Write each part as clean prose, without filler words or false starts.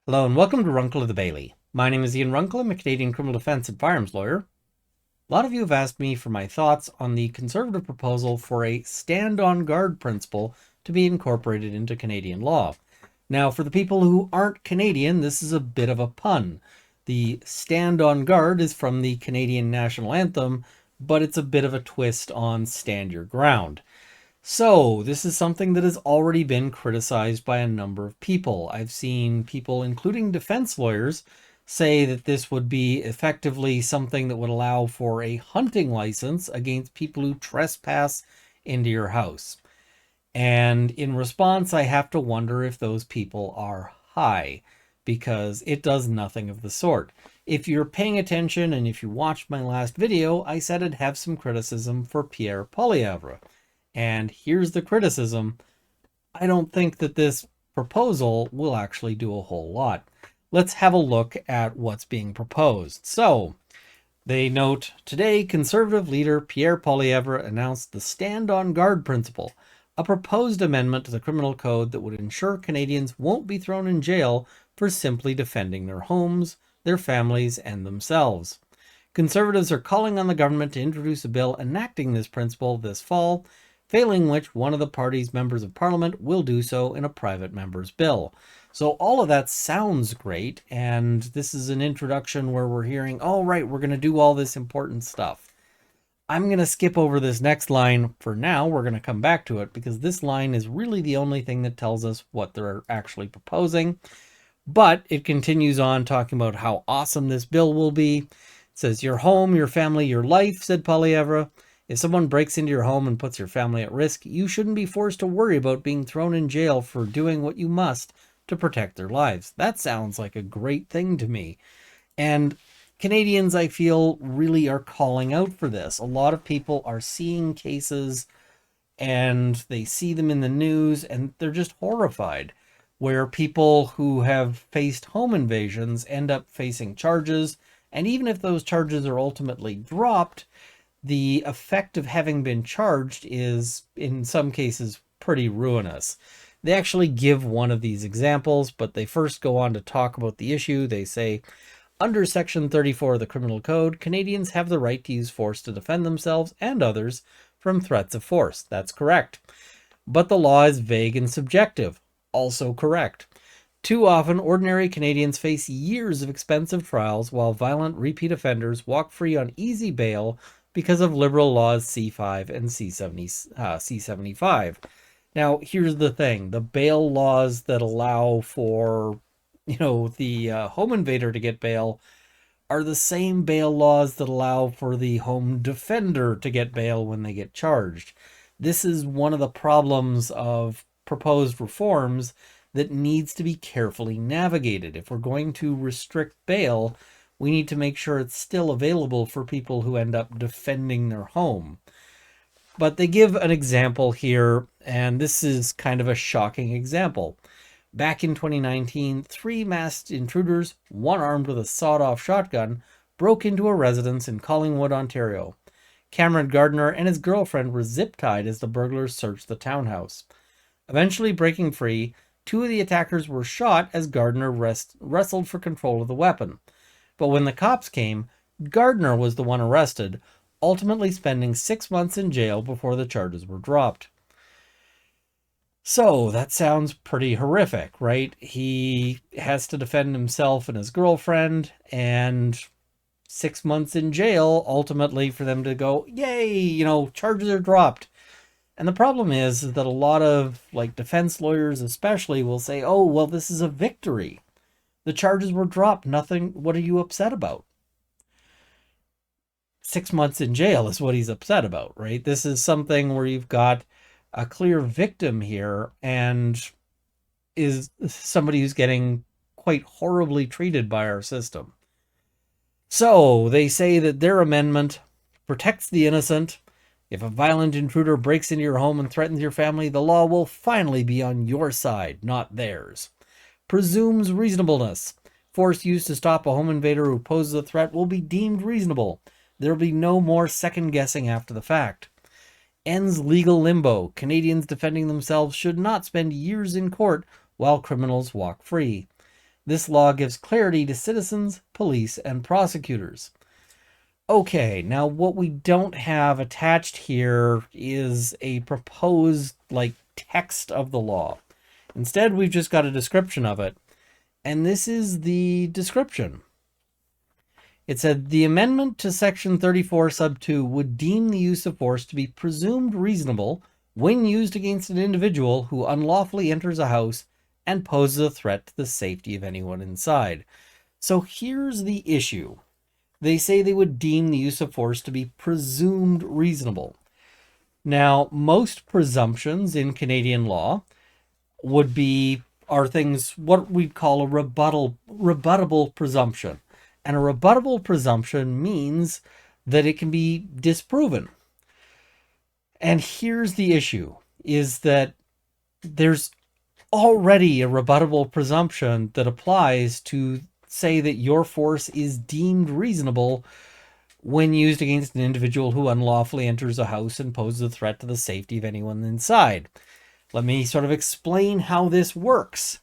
Hello and welcome to Runkle of the Bailey. My name is Ian Runkle. I'm a Canadian criminal defense and firearms lawyer. A lot of you have asked me for my thoughts on the Conservative proposal for a stand on guard principle to be incorporated into Canadian law. Now, for the people who aren't Canadian, this is a bit of a pun. The stand on guard is from the Canadian national anthem, but it's a bit of a twist on stand your ground. So, this is something that has already been criticized by a number of people. I've seen people, including defense lawyers, say that this would be effectively something that would allow for a hunting license against people who trespass into your house. And in response, I have to wonder if those people are high, because it does nothing of the sort. If you're paying attention and if you watched my last video, I said I'd have some criticism for Pierre Poilievre. And here's the criticism. I don't think that this proposal will actually do a whole lot. Let's have a look at what's being proposed. So, they note, today, Conservative leader Pierre Poilievre announced the Stand on Guard principle, a proposed amendment to the criminal code that would ensure Canadians won't be thrown in jail for simply defending their homes, their families, and themselves. Conservatives are calling on the government to introduce a bill enacting this principle this fall, failing which one of the party's members of parliament will do so in a private member's bill. So all of that sounds great, and this is an introduction where we're hearing, oh, right, we're going to do all this important stuff. I'm going to skip over this next line for now. We're going to come back to it because this line is really the only thing that tells us what they're actually proposing. But it continues on talking about how awesome this bill will be. It says, your home, your family, your life, said Poilievre. If someone breaks into your home and puts your family at risk, you shouldn't be forced to worry about being thrown in jail for doing what you must to protect their lives. That sounds like a great thing to me. And Canadians, I feel, really are calling out for this. A lot of people are seeing cases and they see them in the news and they're just horrified, where people who have faced home invasions end up facing charges. And even if those charges are ultimately dropped, the effect of having been charged is, in some cases, pretty ruinous. They actually give one of these examples, but they first go on to talk about the issue. They say, under Section 34 of the Criminal Code, Canadians have the right to use force to defend themselves and others from threats of force. That's correct. But the law is vague and subjective. Also correct. Too often, ordinary Canadians face years of expensive trials while violent repeat offenders walk free on easy bail because of Liberal laws C5 and C75. Now, here's the thing. The bail laws that allow for, the home invader to get bail are the same bail laws that allow for the home defender to get bail when they get charged. This is one of the problems of proposed reforms that needs to be carefully navigated. If we're going to restrict bail, we need to make sure it's still available for people who end up defending their home. But they give an example here, and this is kind of a shocking example. Back in 2019, 3 masked intruders, one armed with a sawed-off shotgun, broke into a residence in Collingwood, Ontario. Cameron Gardner and his girlfriend were zip-tied as the burglars searched the townhouse. Eventually breaking free, 2 of the attackers were shot as Gardner wrestled for control of the weapon. But when the cops came, Gardner was the one arrested, ultimately spending 6 months in jail before the charges were dropped. So that sounds pretty horrific, right? He has to defend himself and his girlfriend, and 6 months in jail, ultimately for them to go, yay, charges are dropped. And the problem is that a lot of defense lawyers especially will say, oh, well, this is a victory. The charges were dropped. Nothing. What are you upset about? 6 months in jail is what he's upset about, right? This is something where you've got a clear victim here and is somebody who's getting quite horribly treated by our system. So they say that their amendment protects the innocent. If a violent intruder breaks into your home and threatens your family, the law will finally be on your side, not theirs. Presumes reasonableness. Force used to stop a home invader who poses a threat will be deemed reasonable. There will be no more second guessing after the fact. Ends legal limbo. Canadians defending themselves should not spend years in court while criminals walk free. This law gives clarity to citizens, police, and prosecutors. Okay, now what we don't have attached here is a proposed, text of the law. Instead, we've just got a description of it. And this is the description. It said, the amendment to section 34 sub 2 would deem the use of force to be presumed reasonable when used against an individual who unlawfully enters a house and poses a threat to the safety of anyone inside. So here's the issue. They say they would deem the use of force to be presumed reasonable. Now, most presumptions in Canadian law are things what we'd call a rebuttable presumption. And a rebuttable presumption means that it can be disproven. And here's the issue, is that there's already a rebuttable presumption that applies to say that your force is deemed reasonable when used against an individual who unlawfully enters a house and poses a threat to the safety of anyone inside. Let me sort of explain how this works.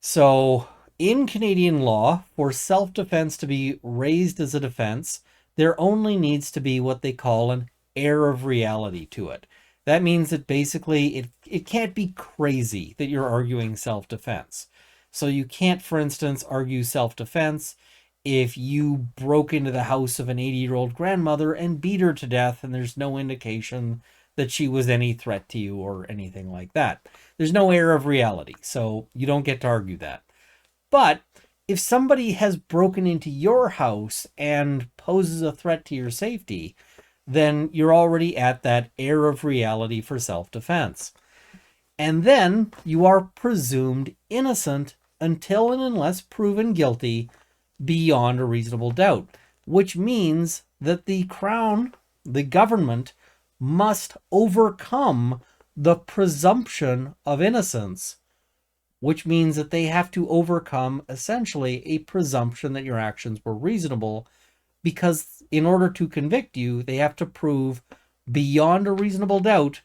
So, in Canadian law, for self-defense to be raised as a defense, there only needs to be what they call an air of reality to it. That means that basically it can't be crazy that you're arguing self-defense. So you can't, for instance, argue self-defense if you broke into the house of an 80-year-old grandmother and beat her to death and there's no indication that she was any threat to you or anything like that. There's no air of reality, so you don't get to argue that. But if somebody has broken into your house and poses a threat to your safety, then you're already at that air of reality for self-defense. And then you are presumed innocent until and unless proven guilty beyond a reasonable doubt, which means that the Crown, the government, must overcome the presumption of innocence, which means that they have to overcome essentially a presumption that your actions were reasonable, because in order to convict you, they have to prove beyond a reasonable doubt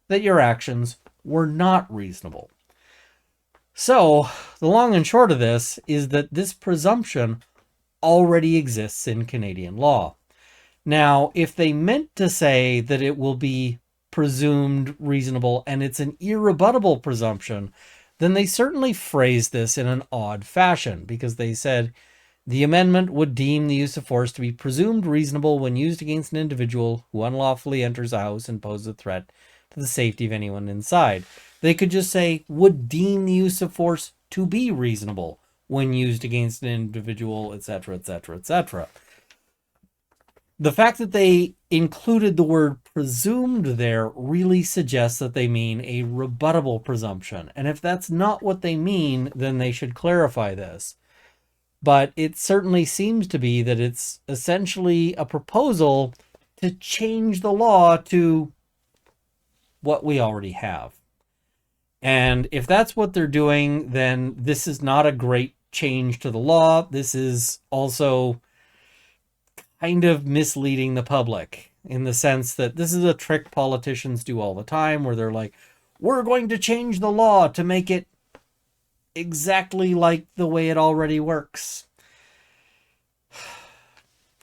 that your actions were not reasonable. So, the long and short of this is that this presumption already exists in Canadian law. Now, if they meant to say that it will be presumed reasonable and it's an irrebuttable presumption, then they certainly phrased this in an odd fashion, because they said the amendment would deem the use of force to be presumed reasonable when used against an individual who unlawfully enters a house and poses a threat to the safety of anyone inside. They could just say would deem the use of force to be reasonable when used against an individual, etc., etc., etc. The fact that they included the word presumed there really suggests that they mean a rebuttable presumption. And if that's not what they mean, then they should clarify this. But it certainly seems to be that it's essentially a proposal to change the law to what we already have. And if that's what they're doing, then this is not a great change to the law. This is also kind of misleading the public, in the sense that this is a trick politicians do all the time, where they're like, we're going to change the law to make it exactly like the way it already works.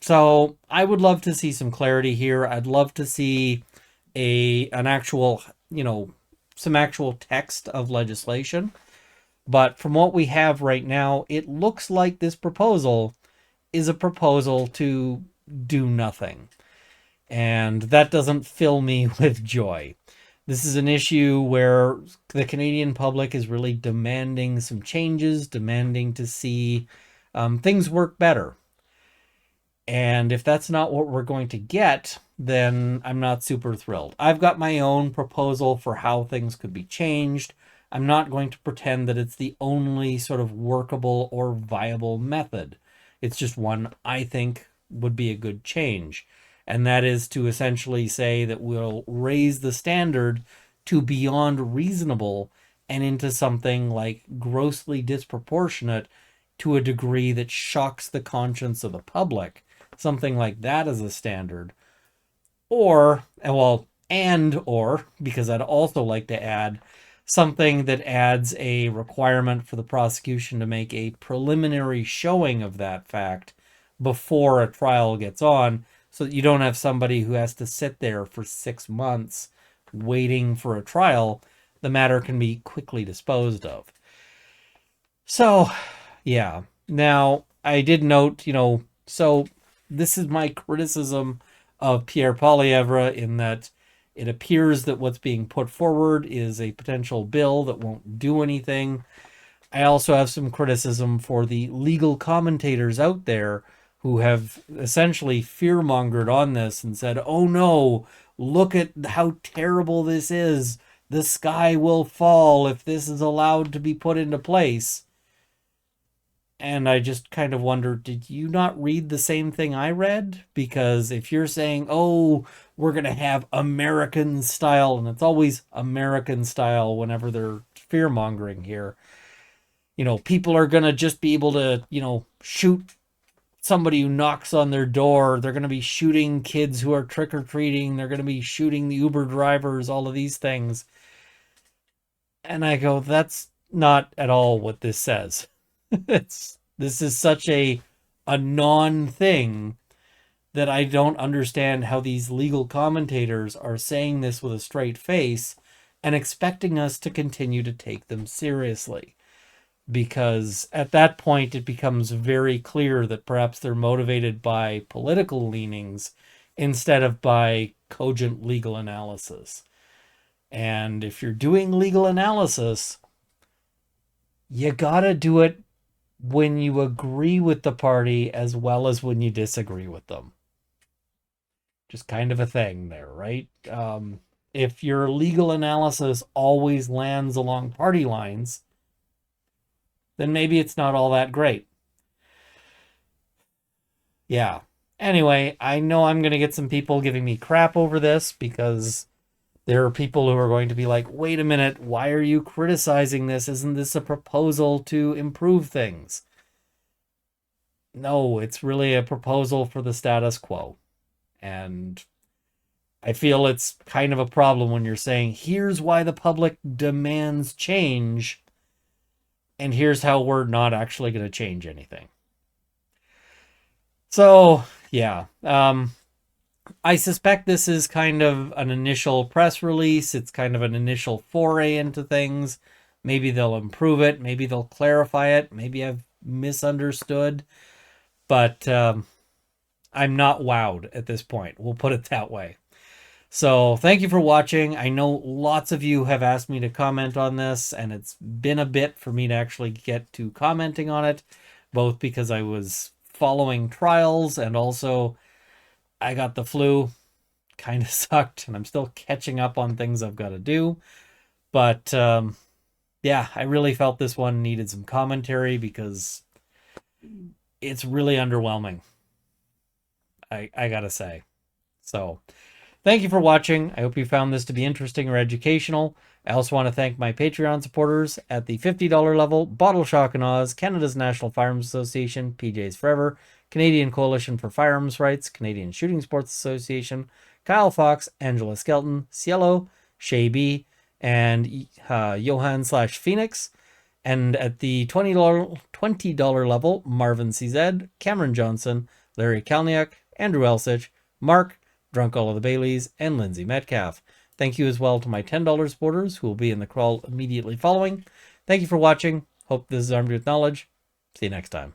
So I would love to see some clarity here. I'd love to see an actual, some actual text of legislation. But from what we have right now, it looks like this proposal is a proposal to do nothing. And that doesn't fill me with joy. This is an issue where the Canadian public is really demanding some changes, demanding to see things work better. And if that's not what we're going to get, then I'm not super thrilled. I've got my own proposal for how things could be changed. I'm not going to pretend that it's the only sort of workable or viable method. It's just one I think would be a good change. And that is to essentially say that we'll raise the standard to beyond reasonable and into something like grossly disproportionate to a degree that shocks the conscience of the public. Something like that as a standard. Or, because I'd also like to add something that adds a requirement for the prosecution to make a preliminary showing of that fact before a trial gets on, so that you don't have somebody who has to sit there for 6 months waiting for a trial. The matter can be quickly disposed of. So, yeah. Now, I did note, so this is my criticism of Pierre Poilievre, in that it appears that what's being put forward is a potential bill that won't do anything. I also have some criticism for the legal commentators out there who have essentially fear-mongered on this and said, oh no, look at how terrible this is. The sky will fall if this is allowed to be put into place. And I just kind of wonder, did you not read the same thing I read? Because if you're saying, oh, we're going to have American style, and it's always American style whenever they're fear mongering here, people are going to just be able to, shoot somebody who knocks on their door. They're going to be shooting kids who are trick or treating. They're going to be shooting the Uber drivers, all of these things. And I go, that's not at all what this says. This is such a non thing that I don't understand how these legal commentators are saying this with a straight face and expecting us to continue to take them seriously. Because at that point, it becomes very clear that perhaps they're motivated by political leanings instead of by cogent legal analysis. And if you're doing legal analysis, you gotta do it when you agree with the party as well as when you disagree with them. Just kind of a thing there, right? If your legal analysis always lands along party lines, then maybe it's not all that great. Yeah. Anyway, I know I'm going to get some people giving me crap over this, because there are people who are going to be like, wait a minute, why are you criticizing this? Isn't this a proposal to improve things? No, it's really a proposal for the status quo. And I feel it's kind of a problem when you're saying, here's why the public demands change, and here's how we're not actually going to change anything. So, yeah. I suspect this is kind of an initial press release. It's kind of an initial foray into things. Maybe they'll improve it. Maybe they'll clarify it. Maybe I've misunderstood. But I'm not wowed at this point. We'll put it that way. So thank you for watching. I know lots of you have asked me to comment on this, and it's been a bit for me to actually get to commenting on it, both because I was following trials and also I got the flu. Kind of sucked, and I'm still catching up on things I've got to do. But yeah, I really felt this one needed some commentary because it's really underwhelming. I gotta say. So thank you for watching. I hope you found this to be interesting or educational. I also want to thank my Patreon supporters at the $50 level: Bottle Shock and Oz, Canada's National Firearms Association, PJs Forever, Canadian Coalition for Firearms Rights, Canadian Shooting Sports Association, Kyle Fox, Angela Skelton, Cielo, Shay B, and Johan/Phoenix. And at the $20 level, Marvin CZ, Cameron Johnson, Larry Kalniak, Andrew Elsich, Mark, Drunk All of the Baileys, and Lindsay Metcalf. Thank you as well to my $10 supporters who will be in the crawl immediately following. Thank you for watching. Hope this is armed with knowledge. See you next time.